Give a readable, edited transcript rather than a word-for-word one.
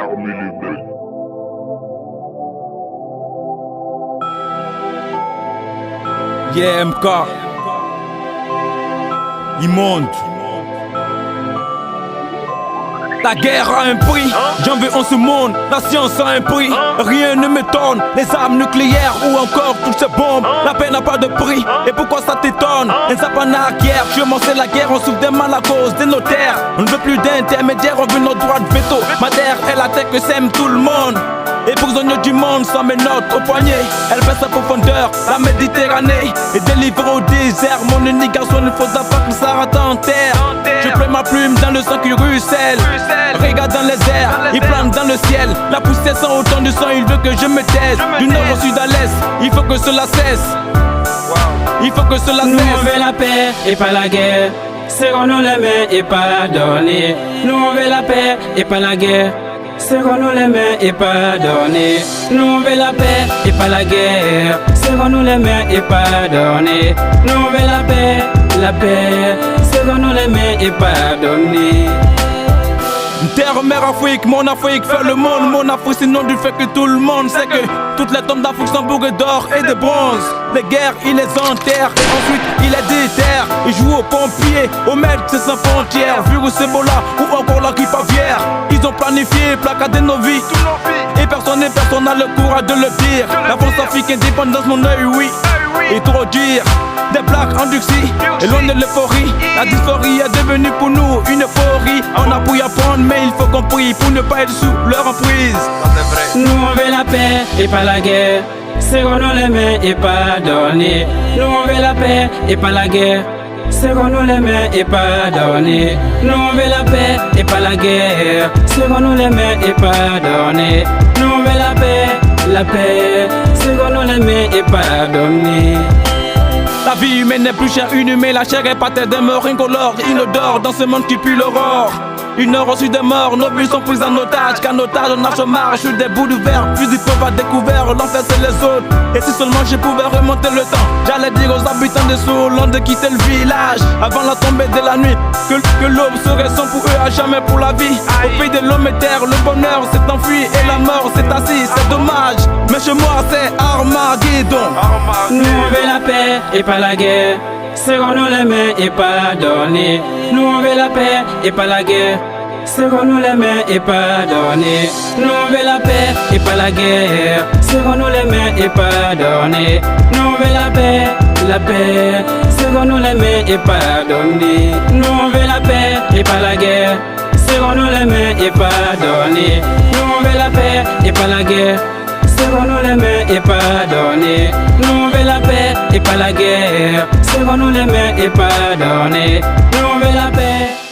Armée les Bleus. Yeah, MK. Immonde. La guerre a un prix, j'en veux en ce monde, la science a un prix. Rien ne m'étonne, les armes nucléaires ou encore toutes ces bombes. La paix n'a pas de prix, et pourquoi ça t'étonne? Un sapin arrière, je m'en sais la guerre, on souffre des mal à cause des notaires. On ne veut plus d'intermédiaires, on veut notre droit de veto. Ma terre est la terre que s'aime tout le monde. Et prisonniers du monde sans mes notes au poignet. Elle fait sa profondeur, la Méditerranée. Et délivrée au désert, mon unique garçon ne faudra pas que ça rate en terre. Je plais ma plume dans le sang qui ruisselle. Regarde dans les airs, il plane dans le ciel. La poussière sent autant de sang, il veut que je me taise. Du nord au sud à l'est, il faut que cela cesse. Il faut que cela cesse. Nous on veut la paix et pas la guerre. Serrons-nous les mains et pas la donner. Nous on veut la paix et pas la guerre. Serrons-nous les mains et pardonner. Nous on veut la paix et pas la guerre. Serrons-nous les mains et pardonner. Nous on veut la paix. Serrons-nous les mains et pardonner. Terre, mère Afrique, mon Afrique fait le monde. Mon Afrique sinon du fait que tout le monde sait que toutes les tombes d'Afrique sont bourrées d'or et de bronze. Les guerres, il les enterre et ensuite il les déterre. Il joue aux pompiers, aux médecins sans frontières. Virus, Ebola ou encore la grippe aviaire. Ils ont planifié, placardé nos vies. Et personne n'a le courage de le dire. La France africaine dépendance, mon œil, oui. Et trop dire, des plaques en duxie, et loin de l'euphorie. La dysphorie est devenue pour nous une euphorie. On a pu apprendre, mais il faut qu'on prie pour ne pas être sous leur emprise. Nous on veut la paix et pas la guerre. Serrons-nous les mains et pardonner. Nous on veut la paix et pas la guerre. Serrons-nous les mains et pardonner. Nous on veut la paix et pas la guerre. Serrons-nous les mains et pardonner. Nous on veut la paix. Serrons-nous les mains et pardonner. La vie humaine n'est plus chère, inhumée, la chair est patère des morts incolores, inodore dans ce monde qui pue l'aurore. Une heure au sud des morts, nos vies sont prises en otage. Qu'en otage on marche au marche sur des bouts de verre. Fusil pauvre à découvert, l'enfer c'est les autres. Et si seulement je pouvais remonter le temps, j'allais dire aux habitants de Soulon de quitter le village avant la tombée de la nuit. Que l'aube serait sans pour eux à jamais pour la vie. Au pays de l'homme et terre, le bonheur s'est enfui et la mort s'est assise, c'est dommage. Mais chez moi c'est Armageddon. Nous on veut la paix et pas la guerre. Serrons-nous les mains et pardonner. Nous on veut la paix et pas la guerre. Serrons-nous les mains et pardonner. Nous on veut la paix et pas la guerre. Serrons-nous les mains et pardonner. Nous on veut la paix. Serrons-nous les mains et pardonner. Nous on veut la paix et pas la guerre. Serrons-nous les mains et pardonner. Nous on veut la paix et pas la guerre. Serrons-nous les mains et pardonner. Nous on veut la paix et pas la guerre. Serrons-nous les mains et pardonner. Nous on veut la paix.